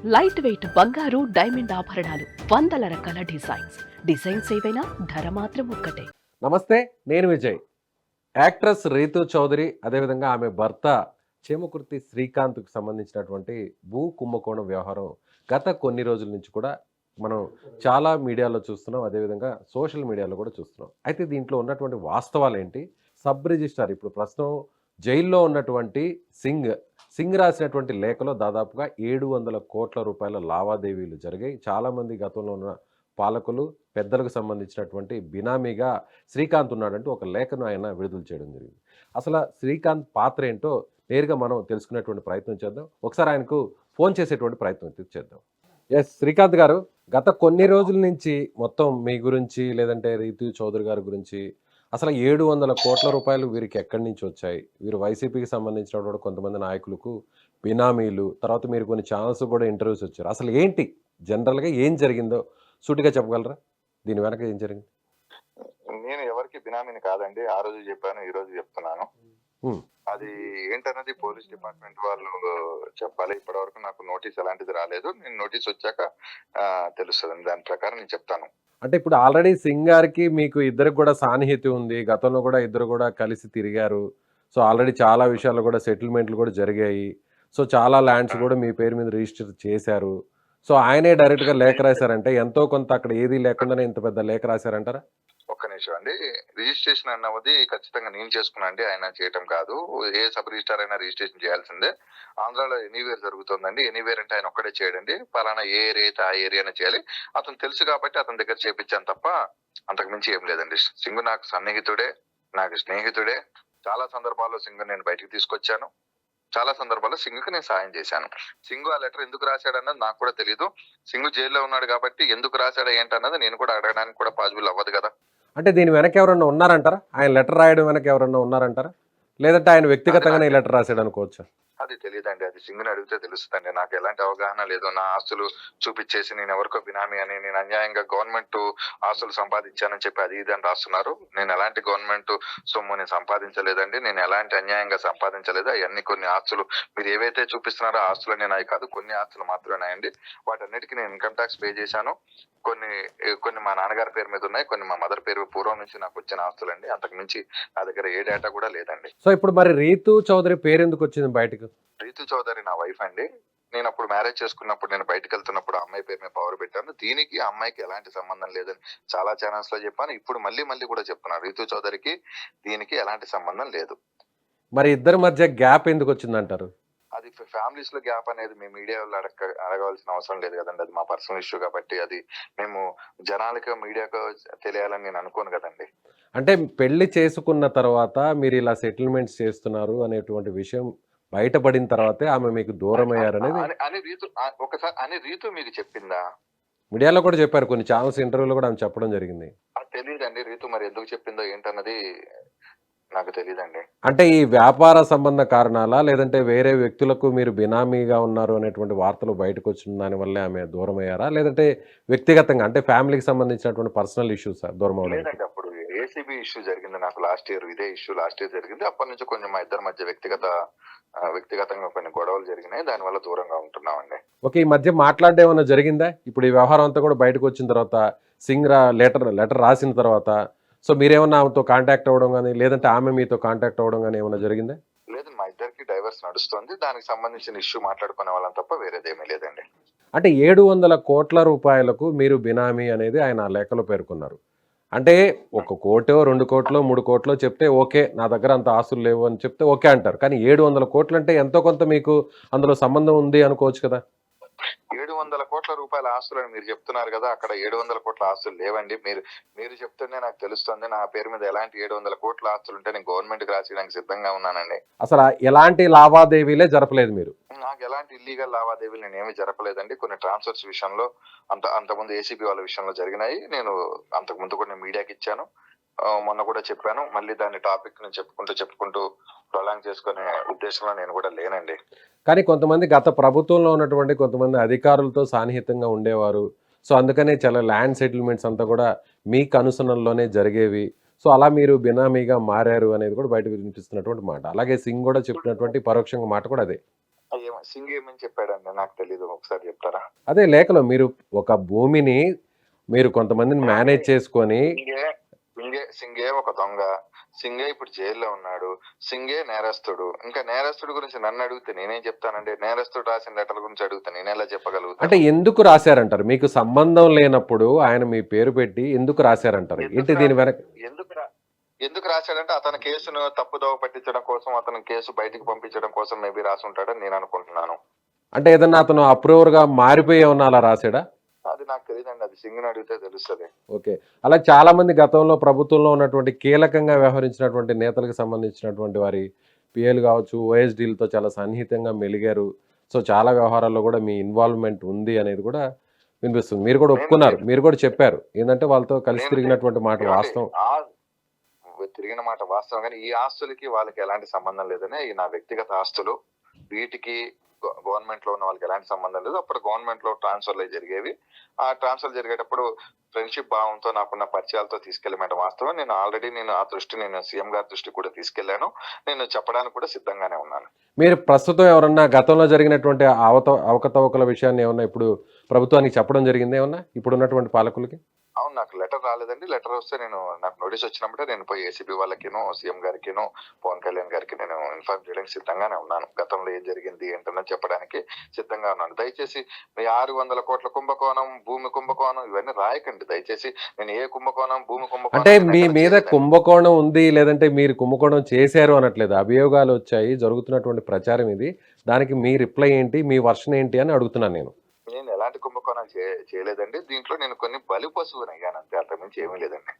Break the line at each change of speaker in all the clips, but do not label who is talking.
Light weight బంగారు diamond ఆభరణాలు, వందల రకాల డిజైన్స్ ఏవైనా ధర మాత్రం ఒక్కటే.
నమస్తే, నేను విజయ్. యాక్ట్రెస్ రీతు చౌదరి, అదేవిధంగా ఆమె భర్త చేమకుర్తి శ్రీకాంత్కు సంబంధించినటువంటి భూ కుంభకోణం వ్యవహారం గత కొన్ని రోజుల నుంచి కూడా మనం చాలా మీడియాలో చూస్తున్నాం, అదేవిధంగా సోషల్ మీడియాలో కూడా చూస్తున్నాం. అయితే దీంట్లో ఉన్నటువంటి వాస్తవాలు ఏంటి? సబ్ రిజిస్ట్రార్ ఇప్పుడు ప్రస్తుతం జైల్లో ఉన్నటువంటి సింగ్ రాసినటువంటి లేఖలో దాదాపుగా 700 కోట్ల రూపాయల లావాదేవీలు జరిగాయి. చాలామంది గతంలో ఉన్న పాలకులు, పెద్దలకు సంబంధించినటువంటి బినామీగా శ్రీకాంత్ ఉన్నాడంటూ ఒక లేఖను ఆయన విడుదల చేయడం జరిగింది. అసలు శ్రీకాంత్ పాత్ర ఏంటో నేరుగా మనం తెలుసుకునేటువంటి ప్రయత్నం చేద్దాం. ఒకసారి ఆయనకు ఫోన్ చేసేటువంటి ప్రయత్నం చేద్దాం. ఎస్ శ్రీకాంత్ గారు, గత కొన్ని రోజుల నుంచి మొత్తం మీ గురించి, లేదంటే రీతు చౌదరి గారి గురించి, అసలు 700 కోట్ల రూపాయలు వీరికి ఎక్కడి నుంచి వచ్చాయి, వీరు వైసీపీకి సంబంధించినటువంటి కొంతమంది నాయకులకు బినామీలు, తర్వాత మీరు కొన్ని ఛానల్స్ కూడా ఇంటర్వ్యూస్ వచ్చారు. అసలు ఏంటి జనరల్గా ఏం జరిగిందో సూటిగా చెప్పగలరా? దీని వెనక ఏం జరిగింది?
నేను ఎవరికి బినామీని కాదండి. ఆ రోజు చెప్పాను, ఈ రోజు చెప్తున్నాను. అది ఏంటన్నది పోలీస్ డిపార్ట్మెంట్ వాళ్ళు చెప్పాలి. ఇప్పటి వరకు నాకు నోటీస్ ఎలాంటిది రాలేదు. నేను నోటీస్ వచ్చాక తెలుస్తుంది, దాని ప్రకారం నేను చెప్తాను.
అంటే ఇప్పుడు ఆల్రెడీ సింగ్ గారికి మీకు ఇద్దరికి కూడా సాన్నిహిత్యం ఉంది, గతంలో కూడా ఇద్దరు కూడా కలిసి తిరిగారు. సో ఆల్రెడీ చాలా విషయాల్లో కూడా సెటిల్మెంట్లు కూడా జరిగాయి. సో చాలా ల్యాండ్స్ కూడా మీ పేరు మీద రిజిస్టర్ చేశారు. సో ఆయనే డైరెక్ట్గా లేఖ రాశారంటే ఎంతో కొంత అక్కడ ఏది లేకుండానే ఇంత పెద్ద లేఖ రాశారంటారా?
ఒక్క నిమిషం అండి. రిజిస్ట్రేషన్ అన్నది ఖచ్చితంగా నేను చేసుకున్నా అండి, ఆయన చేయటం కాదు. ఏ సబ్ రిజిస్టార్ అయినా రిజిస్ట్రేషన్ చేయాల్సిందే. ఆంధ్రాలో ఎనీవేర్ జరుగుతుందండి. ఎనీవేర్ అంటే ఆయన ఒక్కడే చేయడండి. పలానా ఏ ఏరియా అయితే ఆ ఏరియానే చేయాలి. అతను తెలుసు కాబట్టి అతని దగ్గర చేపించాను తప్ప అంతకు మించి ఏం లేదండి. సింగు నాకు సన్నిహితుడే, నాకు స్నేహితుడే. చాలా సందర్భాల్లో సింగు నేను బయటికి తీసుకొచ్చాను. చాలా సందర్భాల్లో సింగుకి నేను సాయం చేశాను. సింగు ఆ లెటర్ ఎందుకు రాశాడన్నది నాకు కూడా తెలియదు. సింగు జైల్లో ఉన్నాడు కాబట్టి ఎందుకు రాశాడు ఏంటన్నది నేను కూడా అడగడానికి కూడా పాసిబుల్ అవ్వదు కదా.
అంటే దీని వెనక ఎవరన్నా ఉన్నారంటారా? ఆయన లెటర్ రాయడం వెనక ఎవరన్నా ఉన్నారంటారా? లేదంటే ఆయన వ్యక్తిగతంగానే ఈ లెటర్ రాశాడు అనుకోవచ్చా?
అది తెలియదండి. అది సింగుని అడిగితే తెలుస్తుందండి. నాకు ఎలాంటి అవగాహన లేదు. నా ఆస్తులు చూపించేసి నేను ఎవరికో బినామీ అని, నేను అన్యాయంగా గవర్నమెంట్ ఆస్తులు సంపాదించానని చెప్పి అది ఇది అని రాస్తున్నారు. నేను ఎలాంటి గవర్నమెంట్ సొమ్ము నేను సంపాదించలేదండి. నేను ఎలాంటి అన్యాయంగా సంపాదించలేదు. అవన్నీ కొన్ని ఆస్తులు మీరు ఏవైతే చూపిస్తున్నారో ఆస్తులు నేను అవి కాదు, కొన్ని ఆస్తులు మాత్రమే అండి. వాటన్నిటికీ నేను ఇన్కమ్ ట్యాక్స్ పే చేశాను. కొన్ని మా నాన్నగారి పేరు మీద ఉన్నాయి, కొన్ని మా మదర్ పేరు పూర్వం నుంచి నాకు వచ్చిన ఆస్తులు అండి. అంతకు మించి నా దగ్గర ఏ డేటా కూడా లేదండి.
సో ఇప్పుడు మరి రీతు చౌదరి పేరు ఎందుకు వచ్చింది బయటకు?
రీతు చౌదరి నా వైఫ్ అండి. నేను అప్పుడు మ్యారేజ్ చేసుకున్నప్పుడు, నేను బయటకు వెళ్తున్నప్పుడు అమ్మాయి పేరు మీద పవర్ పెట్టాను. దీనికి ఆ అమ్మాయికి ఎలాంటి సంబంధం లేదని చాలా ఛానల్స్ లో చెప్పాను. ఇప్పుడు మళ్ళీ కూడా చెప్తున్నాను, రీతు చౌదరికి దీనికి ఎలాంటి సంబంధం లేదు.
మరి ఇద్దరి మధ్య గ్యాప్ ఎందుకు వచ్చిందంటారు?
అది ఫ్యామిలీస్ లో గ్యాప్ అనేది మేము మీడియా వాళ్ళు అడగవలసిన అవసరం లేదు కదండి. అది మా పర్సనల్ ఇష్యూ కాబట్టి అది మేము జనాలకు మీడియాకు తెలియాలని నేను అనుకోను కదండి.
అంటే పెళ్లి చేసుకున్న తర్వాత మీరు ఇలా సెటిల్మెంట్స్ చేస్తున్నారు అనేటువంటి విషయం బయటపడిన తర్వాతే ఆమె మీకు దూరం అయ్యారనేది
అని రీతు మీకు చెప్పిందా?
మీడియాలో కూడా చెప్పారు, కొన్ని ఛానల్స్ ఇంటర్వ్యూలో కూడా ఆమె చెప్పడం జరిగింది.
అది తెలియదండి. రీతు మరి ఎందుకు చెప్పిందో ఏంటన్నది నాకు తెలియదండి.
అంటే ఈ వ్యాపార సంబంధ కారణాలా, లేదంటే వేరే వ్యక్తులకు మీరు బినామీగా ఉన్నారు అనేటువంటి వార్తలు బయటకు వచ్చిన దాని వల్లే ఆమె దూరం అయ్యారా, లేదంటే వ్యక్తిగతంగా అంటే ఫ్యామిలీకి సంబంధించినటువంటి పర్సనల్ ఇష్యూస్ దూరం అవ్వలేదు?
లేదండి, అప్పుడు ఏసీబీ ఇష్యూ జరిగింది నాకు లాస్ట్ ఇయర్. ఇదే ఇష్యూ లాస్ట్ ఇయర్ జరిగింది. అప్పటి నుంచి కొంచెం మా ఇద్దరి మధ్య వ్యక్తిగతంగా కొన్ని గొడవలు జరిగినాయి. దాని వల్ల దూరంగా ఉంటున్నామండి.
ఓకే, ఈ మధ్య మాట్లాడడం ఏమైనా జరిగిందా? ఇప్పుడు ఈ వ్యవహారం అంతా కూడా బయటకు వచ్చిన తర్వాత, సింగ్ లెటర్ రాసిన తర్వాత, సో మీరేమన్నా ఆమెతో కాంటాక్ట్ అవ్వడం కానీ, లేదంటే ఆమె మీతో కాంటాక్ట్ అవ్వడం కానీ ఏమైనా జరిగిందా?
లేదు, మా ఇద్దరికి డైవర్స్ నడుస్తుంది. దానికి సంబంధించిన ఇష్యూ మాట్లాడుకునే వాళ్ళని తప్ప వేరేదేమీ లేదండి.
అంటే 700 కోట్ల రూపాయలకు మీరు బినామీ అనేది ఆయన లేఖలో పేర్కొన్నారు. అంటే 1 కోటో 2 కోట్లో 3 కోట్లో చెప్తే ఓకే, నా దగ్గర అంత ఆస్తులు లేవు అని చెప్తే ఓకే అంటారు. కానీ 700 కోట్లు అంటే ఎంతో కొంత మీకు అందులో సంబంధం ఉంది అనుకోవచ్చు కదా.
700 కోట్ల రూపాయల ఆస్తులని మీరు చెప్తున్నారు కదా, అక్కడ 700 కోట్ల ఆస్తులు లేవండి. మీరు చెప్తుంటే నాకు తెలుస్తుంది. నా పేరు మీద ఎలాంటి 700 కోట్ల ఆస్తులు ఉంటే నేను గవర్నమెంట్ కి రాసేయడానికి సిద్ధంగా ఉన్నానండి.
అసలు ఎలాంటి లావాదేవీలే జరపలేదు మీరు?
నాకు ఎలాంటి ఇల్లీగల్ లావాదేవీలు నేను ఏమి జరపలేదండి. కొన్ని ట్రాన్స్ఫర్స్ విషయంలో అంతకుముందు ఏసీబీ వాళ్ళ విషయంలో జరిగినాయి. నేను అంతకుముందు కూడా మీడియాకి ఇచ్చాను, మొన్న కూడా చెప్పాను. మళ్ళీ దాని టాపిక్ ని చెప్పుకుంటూ ప్రొలాంగ్ చేసుకునే ఉద్దేశంలో నేను కూడా లేనండి.
కానీ కొంతమంది గత ప్రభుత్వంలో ఉన్నటువంటి కొంతమంది అధికారులతో సాన్నిహితంగా ఉండేవారు. సో అందుకనే చాలా ల్యాండ్ సెటిల్మెంట్స్ అంతా కూడా మీ కనుసనల్లోనే జరిగేవి. సో అలా మీరు బినామీగా మారారు అనేది కూడా బయటకు వినిపిస్తున్నటువంటి మాట. అలాగే సింగ్ కూడా చెప్పినటువంటి పరోక్షంగా మాట కూడా అదే.
సింగ్ ఏమని చెప్పాడండి నాకు తెలీదు, ఒకసారి చెప్తారా?
అదే లేఖలో మీరు ఒక భూమిని మీరు కొంతమందిని మేనేజ్ చేసుకొని
సింగే ఒక దొంగ, సింగే ఇప్పుడు జైల్లో ఉన్నాడు, సింగే నేరస్తుడు. ఇంకా నేరస్తుడు గురించి నన్ను అడిగితే నేనేం చెప్తానండి? నేరస్తుడు రాసిన లెటర్ గురించి అడిగితే నేను ఎలా
అంటే
చెప్పగలుగుతాను?
ఎందుకు రాశారంటారు? మీకు సంబంధం లేనప్పుడు ఆయన మీ పేరు పెట్టి ఎందుకు రాశారంటారు? ఏంటి దీని వెనక?
ఎందుకు రాశాడంటే అతని కేసును తప్పుదోవ పట్టించడం కోసం, అతని కేసు బయటికి పంపించడం కోసం మేబీ రాసి ఉంటాడని నేను అనుకుంటున్నాను.
అంటే ఏదన్నా అతను అప్రూవర్ గా మారిపోయి ఏమన్నా అలా రాశాడా?
అది నాకు తెలియదండి, అది సింగ్ అడిగితే తెలుస్తుంది.
ఓకే. అలా చాలా మంది గతంలో ప్రభుత్వంలో ఉన్నటువంటి కీలకంగా వ్యవహరించినటువంటి నేతలకు సంబంధించినటువంటి వారి పిఏలు కావచ్చు, ఓఎస్డీలతో చాలా సన్నిహితంగా మెలిగారు. సో చాలా వ్యవహారాల్లో కూడా మీ ఇన్వాల్వ్మెంట్ ఉంది అనేది కూడా వినిపిస్తుంది. మీరు కూడా ఒప్పుకున్నారు, మీరు కూడా చెప్పారు ఏంటంటే వాళ్ళతో కలిసి తిరిగినటువంటి మాట వాస్తవం.
తిరిగిన మాట వాస్తవం, కానీ ఈ ఆస్తులకి వాళ్ళకి ఎలాంటి సంబంధం లేదని, ఈ నా వ్యక్తిగత ఆస్తులు, వీటికి గవర్నమెంట్ లో ఉన్న వాళ్ళకి ఎలాంటి సంబంధం లేదు. అప్పుడు గవర్నమెంట్ లో ట్రాన్స్ఫర్లు జరిగేవి. ఆ ట్రాన్స్ఫర్ జరిగేటప్పుడు ఫ్రెండ్షిప్ భావంతో నాకున్న పరిచయాలతో తీసుకెళ్ళమంటే వాస్తవం. నేను ఆల్రెడీ ఆ దృష్టి నేను సీఎం గారి దృష్టి కూడా తీసుకెళ్లాను. నేను చెప్పడానికి కూడా సిద్ధంగానే ఉన్నాను.
మీరు ప్రస్తుతం ఎవరన్నా గతంలో జరిగినటువంటి అవకతవకల విషయాన్ని ఏమన్నా ఇప్పుడు ప్రభుత్వానికి చెప్పడం జరిగింది ఏమన్నా ఇప్పుడున్నటువంటి పాలకులకి?
అవును, నాకు లెటర్ రాలేదండి. లెటర్ వస్తే నాకు నోటీస్ వచ్చినప్పుడే నేను పోయి ఏసీబీ వాళ్ళకినో, సీఎం గారికినో, పవన్ కళ్యాణ్ గారికి నేను ఇన్ఫార్మ్ చేయడానికి సిద్ధంగానే ఉన్నాను. గతంలో ఏం జరిగింది ఏంటన్నా చెప్పడానికి సిద్ధంగా ఉన్నాను. దయచేసి మీ 600 కోట్ల కుంభకోణం, భూమి కుంభకోణం ఇవన్నీ రాయకండి దయచేసి. నేను ఏ కుంభకోణం, భూమి కుంభకోణం
అంటే మీ మీద కుంభకోణం ఉంది లేదంటే మీరు కుంభకోణం చేశారు అనట్లేదు. అభియోగాలు వచ్చాయి, జరుగుతున్నటువంటి ప్రచారం ఇది. దానికి మీ రిప్లై ఏంటి, మీ వర్షన్ ఏంటి అని అడుగుతున్నాను నేను.
నేను ఎలాంటి కుంభకోణం చేయలేదండి. దీంట్లో నేను కొన్ని బలి పశువుని అయ్యాను అంతే, అంతకుమించి ఏమీ లేదండి.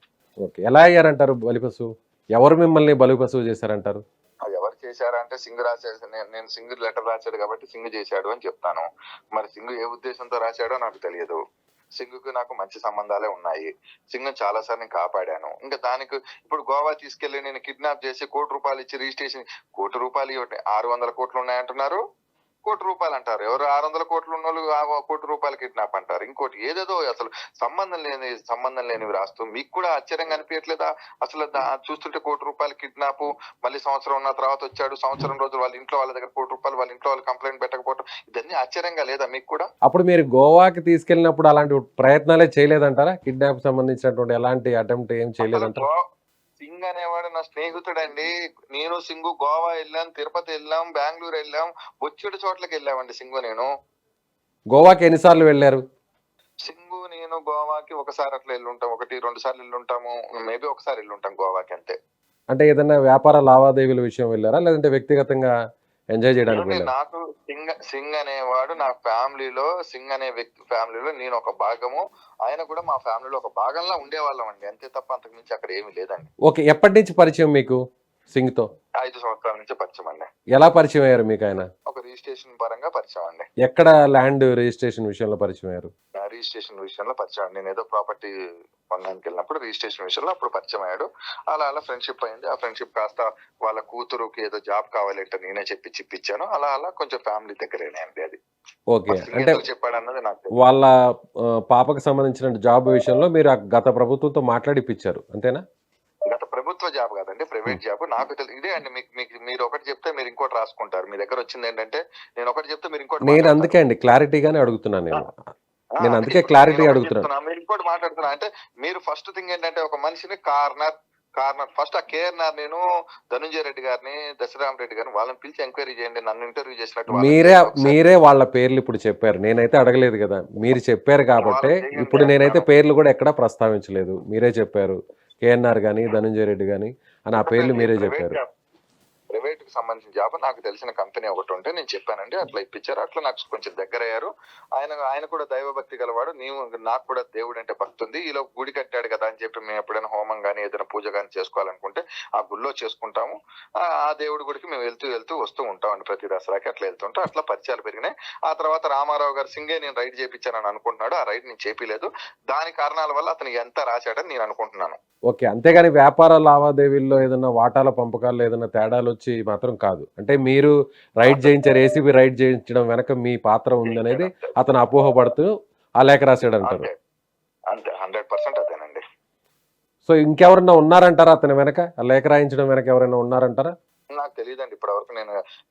ఓకే. ఎలా అయ్యారంటారు బలి పశువు? ఎవరు మిమ్మల్ని బలి పశువు చేశారంటారు?
అది ఎవరు చేశారంటే సింగ్ రాశాడు. నేను సింగ్ లెటర్ రాశాడు కాబట్టి సింగ్ చేశాడు అని చెప్తాను. మరి సింగ్ ఏ ఉద్దేశంతో రాశాడో నాకు తెలియదు. సింగ్కు నాకు మంచి సంబంధాలే ఉన్నాయి. సింగ్ చాలా సార్లు నేను కాపాడాను. ఇంకా దానికి ఇప్పుడు గోవా తీసుకెళ్లి నేను కిడ్నాప్ చేసి ₹1 కోటి ఇచ్చి రిజిస్ట్రేషన్, ₹1 కోటి ఇవ్వండి, 600 కోట్లు ఉన్నాయంటున్నారు, ₹1 కోటి అంటారు. ఎవరు 600 కోట్లు ఉన్న వాళ్ళు ₹1 కోటి కిడ్నాప్ అంటారు. ఇంకోటి ఏదేదో అసలు సంబంధం లేనివి రాస్తూ మీకు కూడా ఆశ్చర్యంగా అనిపించట్లేదా? అసలు చూస్తుంటే ₹1 కోటి కిడ్నాప్, మళ్ళీ సంవత్సరం ఉన్న తర్వాత వచ్చాడు, సంవత్సరం రోజులు వాళ్ళ ఇంట్లో వాళ్ళ దగ్గర ₹1 కోటి, వాళ్ళ ఇంట్లో వాళ్ళు కంప్లైంట్ పెట్టకపోవడం, ఇదన్నీ ఆశ్చర్యంగా లేదా మీకు కూడా?
అప్పుడు మీరు గోవాకి తీసుకెళ్ళినప్పుడు అలాంటి ప్రయత్నాలే చేయలేదంటారా? కిడ్నాప్ సంబంధించినటువంటి ఎలాంటి అటెంప్ట్ ఏం చేయలేదంటారా?
సింగ్ అనేవాడు నా స్నేహితుడండి. నేను సింగు గోవా వెళ్ళాం, తిరుపతి వెళ్ళాం, బెంగళూరు వెళ్ళాం, బొచ్చెడు చోట్లకి వెళ్ళామండి సింగు నేను.
గోవాకి ఎన్నిసార్లు వెళ్ళారు?
సింగు నేను గోవాకి ఒకసారి అట్లా వెళ్ళుంటాం, 1-2 సార్లు వెళ్ళుంటాము, మేబీ ఒకసారి వెళ్ళుంటాం గోవాకి అంతే.
అంటే ఏదైనా వ్యాపార లావాదేవీల విషయం వెళ్ళారా లేదంటే వ్యక్తిగతంగా ఎంజాయ్ చేయడానికి వెళ్ళారా?
నాకు సింగ్ అనేవాడు నా ఫ్యామిలీలో, సింగ్ అనే వ్యక్తి ఫ్యామిలీలో నేను ఒక భాగము, ఆయన కూడా మా ఫ్యామిలీలో ఒక భాగంలా ఉండేవాళ్ళం అండి, అంతే తప్ప అంతకు మించి అక్కడ ఏమీ లేదండి.
ఓకే. ఎప్పటి నుంచి పరిచయం మీకు సింగ్ తో?
5 సంవత్సరాల నుంచి పరిచయం అండి.
ఎలా పరిచయం అయ్యారు మీకు ఆయన?
ఒక రిజిస్ట్రేషన్ పరంగా పరిచయం అండి.
ఎక్కడ ల్యాండ్ రిజిస్ట్రేషన్ విషయంలో పరిచయం అయ్యారు?
రిజిస్ట్రేషన్ విషయంలో పరిచయం అండి. నేను ఏదో ప్రాపర్టీ కొనడానికి వెళ్ళినప్పుడు రిజిస్ట్రేషన్ విషయంలో అప్పుడు పరిచయం అయ్యాడు. అలా ఫ్రెండ్షిప్ అయింది. ఆ ఫ్రెండ్షిప్ కాస్త వాళ్ళ కూతురుకి ఏదో జాబ్ కావాలంటే నేనే ఇప్పించాను. అలా కొంచెం ఫ్యామిలీ దగ్గరేనండి అది.
ఓకే. అంటే
చెప్పాడు అన్నది నాకు
వాళ్ళ పాపకు సంబంధించిన జాబ్ విషయంలో మీరు గత ప్రభుత్వంతో మాట్లాడిపించారు అంతేనా?
గత ప్రభుత్వ జాబ్ కాదండి, ప్రైవేట్ జాబ్. నాకు ఇదే అండి, మీరు ఒకటి చెప్తే మీరు ఇంకోటి రాసుకుంటారు. మీ దగ్గర వచ్చింది ఏంటంటే నేను ఒకటి చెప్తే మీరు ఇంకోటి.
నేను అందుకే అండి క్లారిటీగానే అడుగుతున్నాను నేను అందుకే క్లారిటీ అడుగుతున్నాను.
మీరు ఇంకోటి మాట్లాడుతున్నా అంటే మీరు ఫస్ట్ థింగ్ ఏంటంటే ఒక మనిషిని కార్నర్ ఫస్ట్ ఆ కేఆర్ఆర్ నేను ధనుంజయ రెడ్డి గారిని, దశరామ్ రెడ్డి గారిని వాళ్ళని పిలిచి ఎంక్వైరీ చేయండి, నన్ను ఇంటర్వ్యూ చేసినట్టు.
మీరే వాళ్ళ పేర్లు ఇప్పుడు చెప్పారు, నేనైతే అడగలేదు కదా, మీరు చెప్పారు కాబట్టి ఇప్పుడు నేనైతే పేర్లు కూడా ఎక్కడా ప్రస్తావించలేదు. మీరే చెప్పారు కేఎన్ఆర్ గాని, ధనుంజయ రెడ్డి గాని అని ఆ పేర్లు మీరే చెప్పారు.
ప్రైవేట్ కి సంబంధించిన జాబ్ నాకు తెలిసిన కంపెనీ ఒకటి ఉంటే నేను చెప్పానండి, అట్లా ఇప్పించారు. అట్లా నాకు కొంచెం దగ్గర అయ్యారు. ఆయన కూడా దైవభక్తి గలవాడు. నాకు కూడా దేవుడు అంటే భక్తి ఉంది. ఈలో గుడి కట్టాడు కదా అని చెప్పి మేము ఎప్పుడైనా హోమం గానీ ఏదైనా పూజ గానీ చేసుకోవాలనుకుంటే ఆ గుళ్ళో చేసుకుంటాము. ఆ దేవుడి గుడికి మేము వెళ్తూ వస్తూ ఉంటామండి. ప్రతి దసరాకి అట్లా వెళ్తుంటాం. అట్లా పరిచయాలు పెరిగినాయి. ఆ తర్వాత రామారావు గారు సింగే నేను రైడ్ చేయించానని అనుకుంటున్నాడు. ఆ రైడ్ నేను చేపిలేదు. దాని కారణాల వల్ల అతను ఎంత రాశాడని నేను అనుకుంటున్నాను.
ఓకే. అంతేగాని వ్యాపార లావాదేవీల్లో ఏదైనా వాటాల పంపకాల్లో ఏదైనా తేడాలు వచ్చి మాత్రం కాదు. అంటే మీరు రైడ్ చేయించారు, ఏసీబీ రైడ్ చేయించడం వెనక మీ పాత్ర ఉందనేది అతను అపోహపడుతూ ఆ లేఖ రాశాడు అంటారు.
అంతే 100% అదేనండి.
సో ఇంకెవరన్నా ఉన్నారంటారా అతని వెనక, ఆ లేఖ రాయించడం వెనక ఎవరైనా ఉన్నారంటారా?
నాకు తెలియదండి ఇప్పటి వరకు.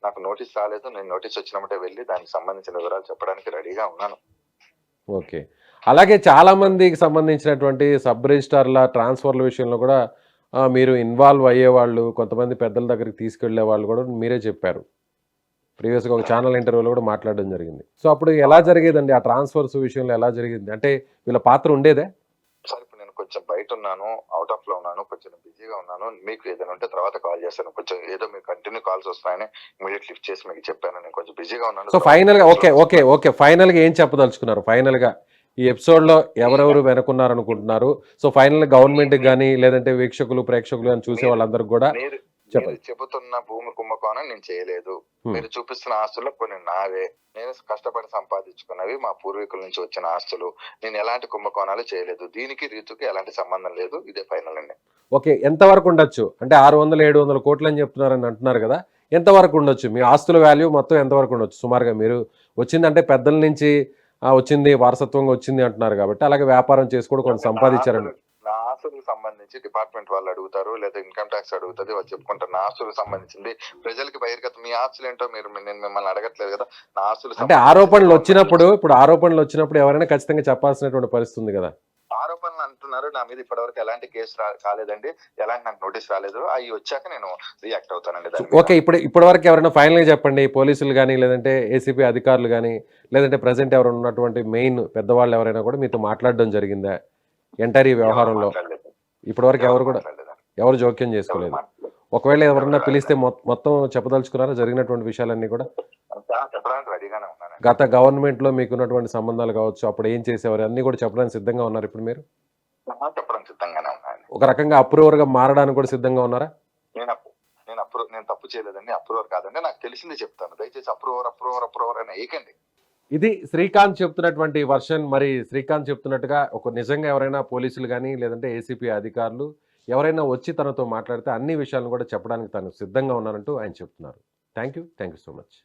నాకు నోటీస్ రాలేదు. నేను నోటీస్ వచ్చినప్పుడే వెళ్ళి దానికి సంబంధించిన వివరాలు చెప్పడానికి రెడీగా ఉన్నాను.
ఓకే. అలాగే చాలా మందికి సంబంధించినటువంటి సబ్ రిజిస్ట్రార్ల ట్రాన్స్ఫర్ల విషయంలో కూడా మీరు ఇన్వాల్వ్ అయ్యేవాళ్ళు, కొంతమంది పెద్దల దగ్గరికి తీసుకెళ్లే వాళ్ళు కూడా మీరే చెప్పారు. ప్రీవియస్‌గా ఒక ఛానల్ ఇంటర్వ్యూలో కూడా మాట్లాడడం జరిగింది. సో అప్పుడు ఎలా జరిగేదండి ఆ ట్రాన్స్ఫర్స్ విషయంలో ఎలా జరిగింది? అంటే వీళ్ళ పాత్ర ఉండేదా?
సార్ ఇప్పుడు నేను కొంచెం బయట ఉన్నాను, అవుట్ ఆఫ్ లో ఉన్నాను, కొంచెం బిజీగా ఉన్నాను. మీకు ఏదైనా ఉంటే తర్వాత కాల్ చేస్తాను. కొంచెం ఏదో మీకు కంటిన్యూ కాల్స్ వస్తున్నాయని ఇమీడియట్ లిఫ్ట్ చేసి మీకు చెప్పాను. నేను కొంచెం బిజీగా ఉన్నాను.
సో ఫైనల్‌గా ఓకే. ఫైనల్‌గా ఏం చెప్పదలుచుకున్నారు? ఫైనల్‌గా ఈ ఎపిసోడ్‌లో ఎవరెవరు వెనకున్నారనుకుంటున్నారు? సో ఫైనల్‌గా గవర్నమెంట్‌కి గాని, లేదంటే వీక్షకులు, ప్రేక్షకులు గాని చూసే వాళ్ళందరికీ కూడా
మీరు
చెప్పండి.
చెబుతున్న భూమి కుంభకోణం నేను చేయలేదు. మీరు చూపిస్తున్న ఆస్తుల్లో కొన్ని నావే. నేను కష్టపడి సంపాదించుకున్నవి, మా పూర్వీకుల నుంచి వచ్చిన ఆస్తులు. నేను ఎలాంటి కుంభకోణాలు చేయలేదు. దీనికి రీతుకి ఎలాంటి సంబంధం లేదు. ఇదే ఫైనల్ అండి.
ఓకే. ఎంత వరకు ఉండొచ్చు? అంటే 600, 700 కోట్లని చెప్తున్నారని అంటున్నారు కదా! ఎంత వరకు ఉండొచ్చు? మీ ఆస్తుల వాల్యూ మొత్తం ఎంత వరకు ఉండొచ్చు సుమారుగా? మీరు వచ్చిందంటే పెద్దల నుంచి వచ్చింది, వారసత్వంగా వచ్చింది అంటున్నారు కాబట్టి, అలాగే వ్యాపారం చేసి కూడా కొంత సంపాదించారని.
నా ఆస్తులకు సంబంధించి డిపార్ట్మెంట్ వాళ్ళు అడుగుతారు, లేదా ఇన్కమ్ ట్యాక్స్ అడుగుతుంది. వాళ్ళు చెప్పుకుంటారు నా ఆస్తులకు సంబంధించింది. ప్రజలకి బహిర్గతం. మీ ఆస్తులు ఏంటో నేను మిమ్మల్ని అడగట్లేదు కదా. నా ఆస్తులు
అంటే ఆరోపణలు వచ్చినప్పుడు ఎవరైనా ఖచ్చితంగా చెప్పాల్సినటువంటి పరిస్థితి ఉంది కదా.
ఆరోపణలు అంటున్నారు. నా మీద ఇప్పటివరకు ఎలాంటి కేసు కాలేదండి. ఎలాంటి నాకు నోటీస్ రాలేదు. అవి వచ్చాక నేను రియాక్ట్ అవుతానండి దాని మీద.
ఓకే. ఇప్పటివరకు ఎవరైనా ఫైనల్‌గా చెప్పండి. పోలీసులు గాని, లేదంటే ఏసీపీ అధికారులు గాని, లేదంటే ప్రెజెంట్ ఎవరైనా ఉన్నటువంటి మెయిన్ పెద్దవాళ్ళు ఎవరైనా కూడా మీతో మాట్లాడడం జరిగిందా? ఎంటైర్ ఈ వ్యవహారంలో
మాట్లాడలేదు.
ఇప్పటివరకు
మాట్లాడలేదండి.
ఎవరు జోక్యం చేసుకోలేదు. ఒకవేళ ఎవరైనా పిలిస్తే మొత్తం చెప్పదలుచుకున్నారా జరిగినటువంటి విషయాలన్నీ కూడా?
చెప్పడానికి రెడీగానే ఉన్నాను.
గత గవర్నమెంట్‌లో మీకున్నటువంటి సంబంధాలు కావచ్చు, అప్పుడు ఏం చేసేవారు అన్నీ కూడా చెప్పడానికి సిద్ధంగా ఉన్నారు ఇప్పుడు మీరు?
చెప్పడానికి సిద్ధంగానే ఉన్నాను.
ఒక రకంగా అప్రూవర్‌గా మారడానికి కూడా సిద్ధంగా ఉన్నారా?
నేను తప్పు చేయలేదండి. అప్రూవర్ కాదండి. నాకు తెలిసింది చెప్తాను. దయచేసి అప్రూవర్ అని ఏకండి.
ఇది శ్రీకాంత్ చెప్తున్నటువంటి వర్షన్. మరి శ్రీకాంత్ చెప్తున్నట్టుగా ఒక నిజంగా ఎవరైనా పోలీసులు గాని, లేదంటే ఏసీపీ అధికారులు ఎవరైనా వచ్చి తనతో మాట్లాడితే అన్ని విషయాలను కూడా చెప్పడానికి తాను సిద్ధంగా ఉన్నానంటూ ఆయన చెప్తున్నారు. Thank you so much.